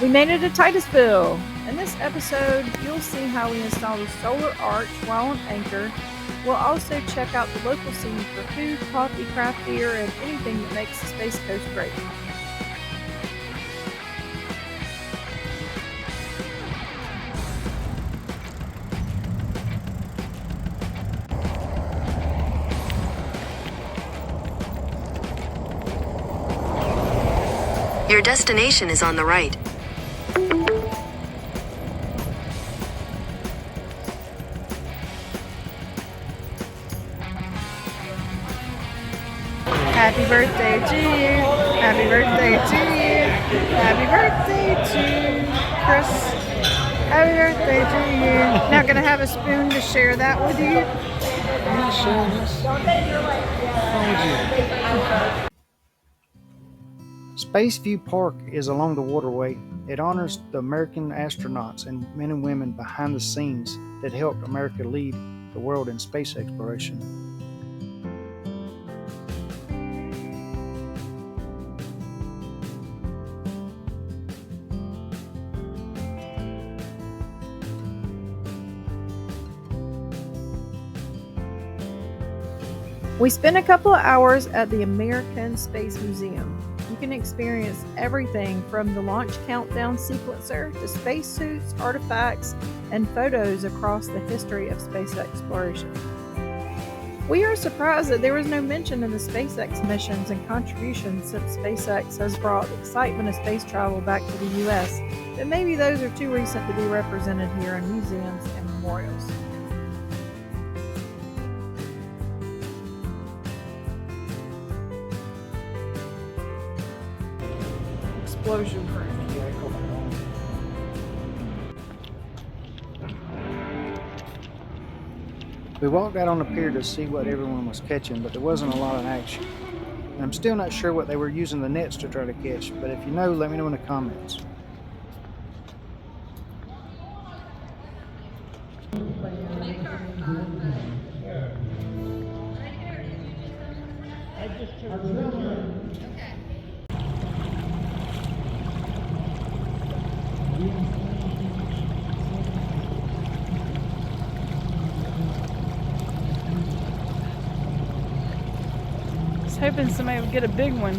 We made it to Titusville. In this episode, you'll see how we installed a solar arch while on anchor. We'll also check out the local scene for food, coffee, craft beer, and anything that makes the Space Coast great. Your destination is on the right. Happy birthday to you. Happy birthday to you. Happy birthday to Chris. Happy birthday to you. Now, gonna have a spoon to share that with you. I'm not sharing this. What's wrong with you? Spaceview Park is along the waterway. It honors the American astronauts and men and women behind the scenes that helped America lead the world in space exploration. We spent a couple of hours at the American Space Museum. You can experience everything from the launch countdown sequencer to spacesuits, artifacts, and photos across the history of space exploration. We are surprised that there was no mention of the SpaceX missions and contributions since SpaceX has brought the excitement of space travel back to the US, but maybe those are too recent to be represented here in museums and memorials. Explosion proof. We walked out on the pier to see what everyone was catching, but there wasn't a lot of action. And I'm still not sure what they were using the nets to try to catch, but if you know, let me know in the comments. I was hoping somebody would get a big one.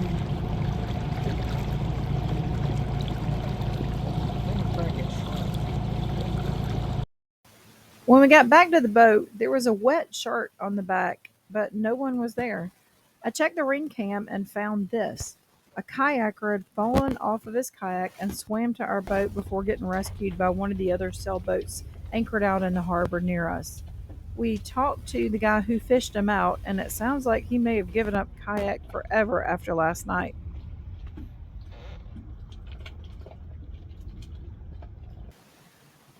When we got back to the boat, there was a wet shirt on the back, but no one was there. I checked the ring cam and found this. A kayaker had fallen off of his kayak and swam to our boat before getting rescued by one of the other sailboats anchored out in the harbor near us. We talked to the guy who fished him out, and it sounds like he may have given up kayak forever after last night.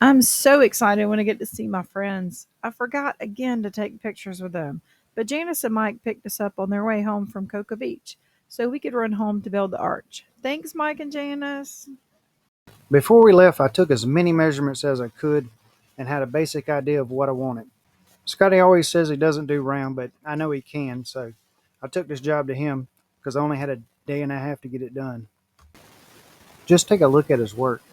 I'm so excited when I get to see my friends. I forgot again to take pictures with them, but Janice and Mike picked us up on their way home from Cocoa Beach, so we could run home to build the arch. Thanks, Mike and Janice. Before we left, I took as many measurements as I could and had a basic idea of what I wanted. Scotty always says he doesn't do round, but I know he can, so I took this job to him because I only had a day and a half to get it done. Just take a look at his work.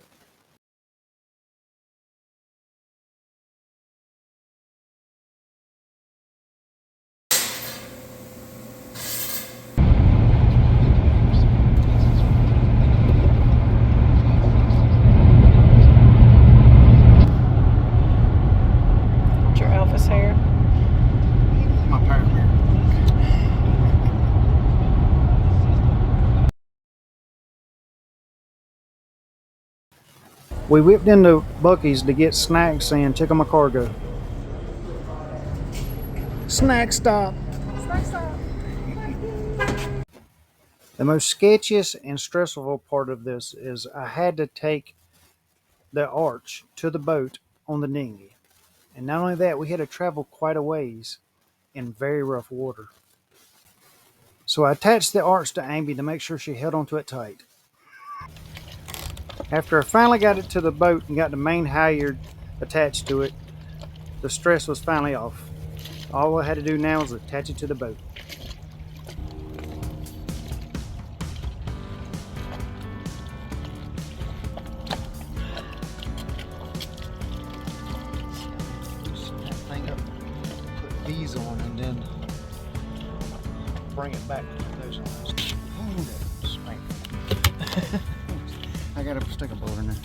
Your Elvis hair. My power here. We whipped into Buc-ee's to get snacks and check on my cargo. Snack stop. The most sketchiest and stressful part of this is I had to take the arch to the boat on the dinghy. And not only that, we had to travel quite a ways in very rough water. So I attached the arch to Amy to make sure she held onto it tight. After I finally got it to the boat and got the main halyard attached to it, the stress was finally off. All I had to do now was attach it to the boat. bring it back to those lines. Spank. I gotta stick a bolt in there.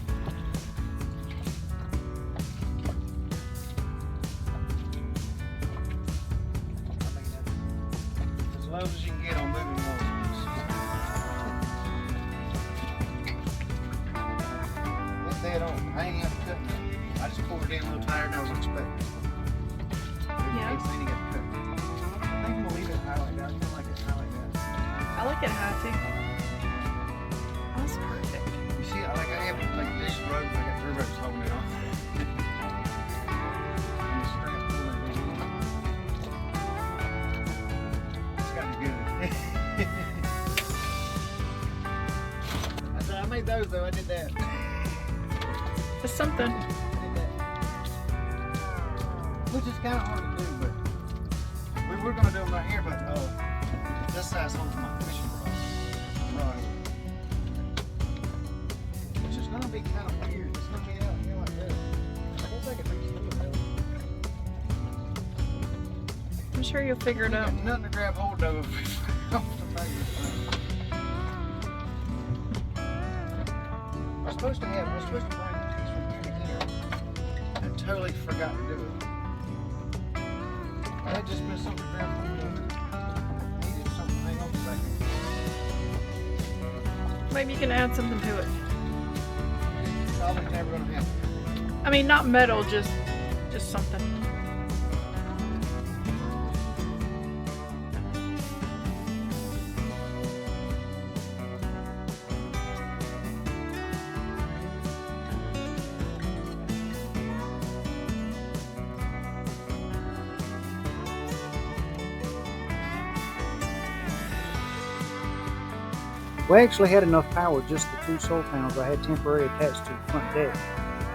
As low as you can get on moving ones. It's dead on. I ain't have to cut it. I just pulled it in a little tighter than I was expecting. Yeah. Next thing you got to cut. I think I'm gonna leave it high like that. I feel like it's high like that. I like it high too. That's perfect. You see, like I have like this rope, I got 3 ropes holding it on. And the strap pulling it in. It's got to be good. I said I made those though. I did that. It's something. I did that. Which is kind of hard to do, but we were gonna do them right here, but this size holds my fishing rod. Which is gonna be kind of weird. It's gonna be out here like this. I guess I could reach through it. I'm sure you'll figure it out. Got nothing to grab hold of. We're supposed to bring these from here to here. I totally forgot to do it. That just been something to grab hold of. Needed something to hang on back here. Maybe you can add something to it. Probably never gonna happen. I mean, not metal, just something. We actually had enough power, just the 2 solar panels I had temporarily attached to the front deck.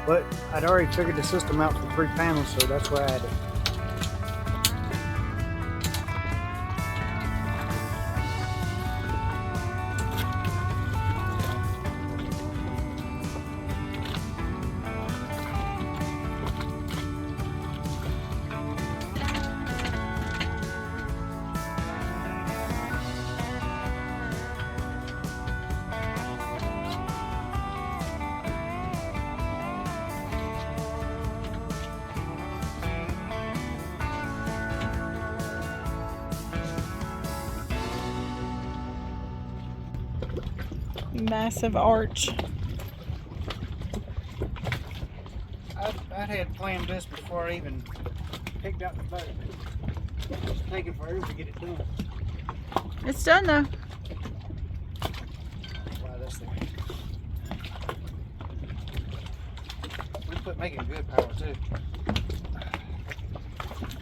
But I'd already figured the system out for 3 panels, so that's why I had it. Massive arch. I had planned this before I even picked out the boat. It's taking forever to get it done. It's done though. Wow, this thing. We quit making good power too.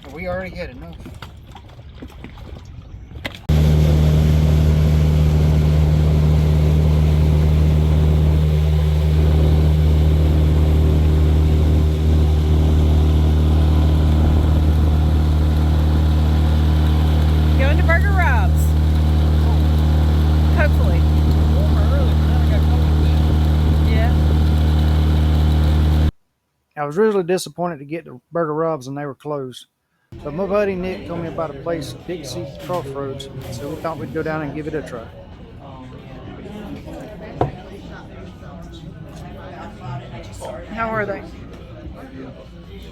But we already had enough. I was really disappointed to get to Burger Rob's and they were closed. But my buddy Nick told me about a place, Dixie Crossroads, so we thought we'd go down and give it a try. How are they?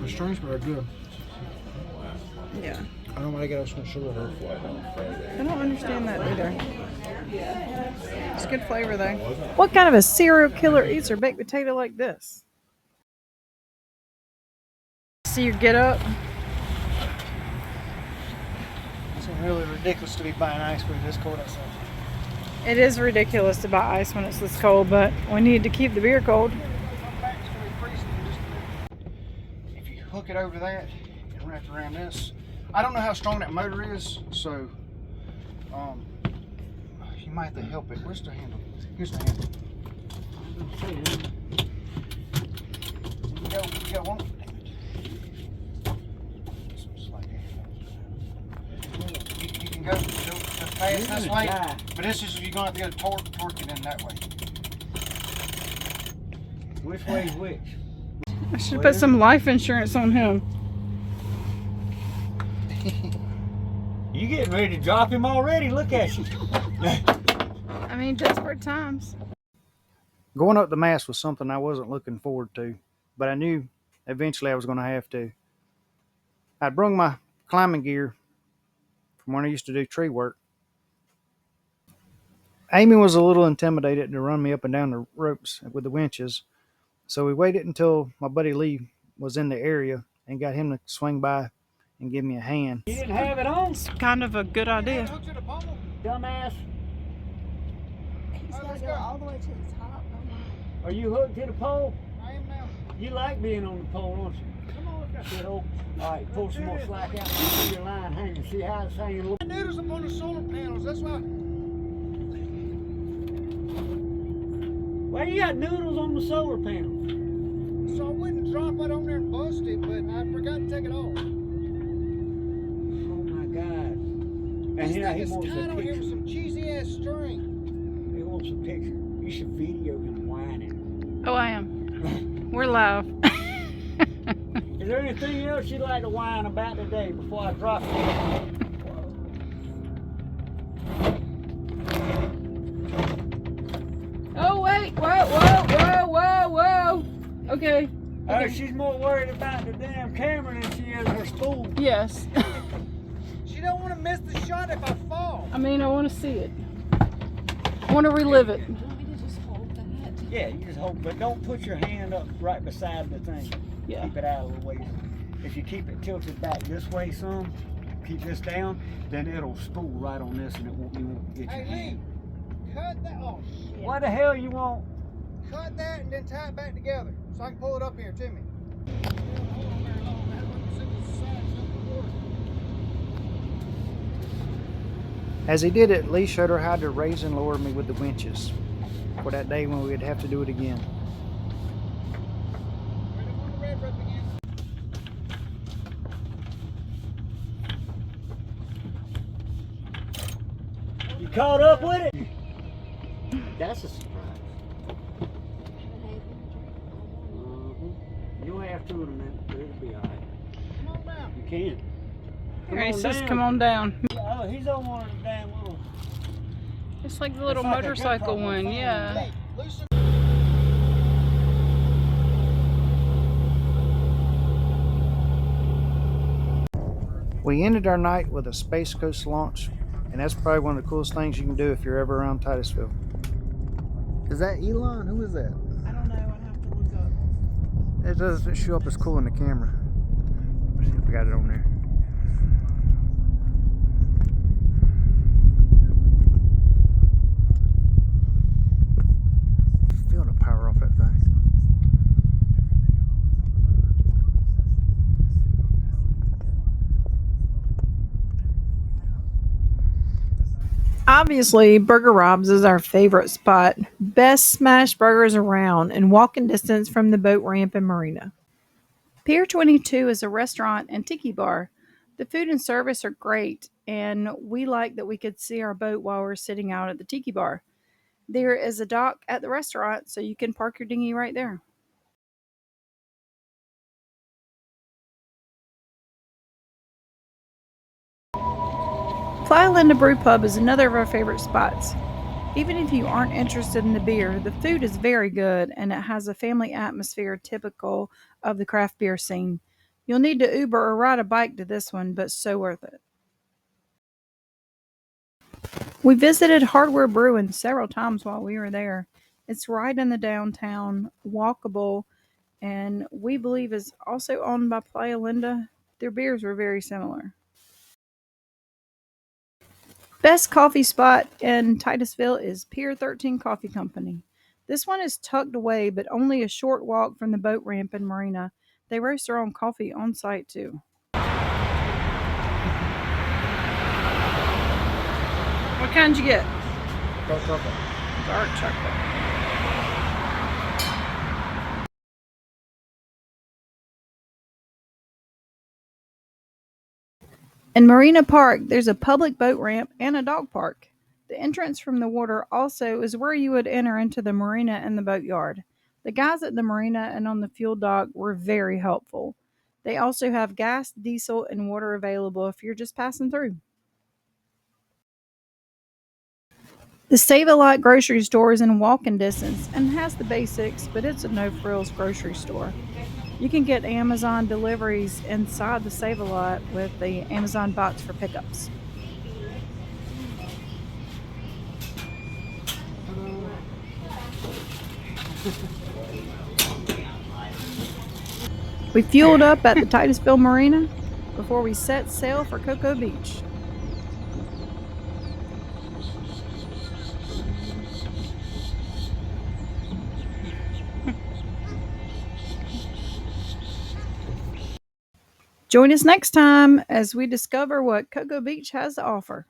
The strings are good. Yeah. I don't want to get us some sugar. I don't understand that either. It's good flavor though. What kind of a serial killer eats a baked potato like this? See your get up. It's really ridiculous to be buying ice cream this cold outside. It is ridiculous to buy ice when it's this cold, but we need to keep the beer cold. If you hook it over that and wrap it around this, I don't know how strong that motor is, so you might have to help it. Where's the handle? Here's the handle. You got one. You can go fast this way, but this is you're gonna have to go torque it in that way. Which way is which? I should put some life insurance on him. You getting ready to drop him already? Look at you. I mean, desperate times. Going up the mast was something I wasn't looking forward to, but I knew eventually I was going to have to. I'd brung my climbing gear from when I used to do tree work. Amy was a little intimidated to run me up and down the ropes with the winches, so we waited until my buddy Lee was in the area and got him to swing by and give me a hand. You didn't have it on? It's kind of a good idea. Dumbass. He's got to go all the way to the top. Oh my. Are you hooked to the pole? I am now. You like being on the pole, don't you? Come on, let's go. Good old. All right, pull some more slack out and see your line hanging. See how it's hanging? Noodles up on the solar panels. That's why. Why you got noodles on the solar panel? So I wouldn't drop it on there and bust it, but I forgot to take it off. Oh my God. This And thing he is wants tied a on here picture. with some cheesy ass string. He wants a picture. You should video him whining. Oh, I am. We're live. Is there anything else you'd like to whine about today before I drop it? Oh, wait. Whoa. Okay. Oh, she's more worried about the damn camera than she is her spool. Yes. She don't want to miss the shot if I fall. I mean, I want to see it. I want to relive it. Yeah, you just hold, but don't put your hand up right beside the thing. Yeah. Keep it out of the way. If you keep it tilted back this way some, keep this down, then it'll spool right on this and it won't get your Hey, hand. Lee, cut that off. What the hell you want? Cut that and then tie it back together so I can pull it up here to me. As he did it, Lee showed her how to raise and lower me with the winches for that day when we would have to do it again. You caught up with it? That's a surprise. You'll have two in a minute, but it'll be all right. Come on down. You can. All right, sis, come on down. Oh, he's on one of the damn little. It's like the little It's like a motorcycle GoPro one, phone. yeah. Hey, loosen. We ended our night with a Space Coast launch, and that's probably one of the coolest things you can do if you're ever around Titusville. Is that Elon? Who is that? I don't know. I'd have to look up. It doesn't show up as cool in the camera. Let's see if we got it on there. Feel the power off that thing. Obviously, Burger Rob's is our favorite spot. Best smash burgers around and walking distance from the boat ramp and marina. Pier 22 is a restaurant and tiki bar. The food and service are great, and we like that we could see our boat while we're sitting out at the tiki bar. There is a dock at the restaurant, so you can park your dinghy right there. Playa Linda Brew Pub is another of our favorite spots. Even if you aren't interested in the beer, the food is very good and it has a family atmosphere typical of the craft beer scene. You'll need to Uber or ride a bike to this one, but so worth it. We visited Hardware Brewing several times while we were there. It's right in the downtown, walkable, and we believe is also owned by Playa Linda. Their beers were very similar. Best coffee spot in Titusville is Pier 13 Coffee Company. This one is tucked away, but only a short walk from the boat ramp and marina. They roast their own coffee on site too. What kind you get? Dark chocolate. Dark chocolate. In Marina Park, there's a public boat ramp and a dog park. The entrance from the water also is where you would enter into the marina and the boatyard. The guys at the marina and on the fuel dock were very helpful. They also have gas, diesel, and water available if you're just passing through. The Save-A-Lot grocery store is in walking distance and has the basics, but it's a no-frills grocery store. You can get Amazon deliveries inside the Save-A-Lot with the Amazon box for pickups. We fueled up at the Titusville Marina before we set sail for Cocoa Beach. Join us next time as we discover what Cocoa Beach has to offer.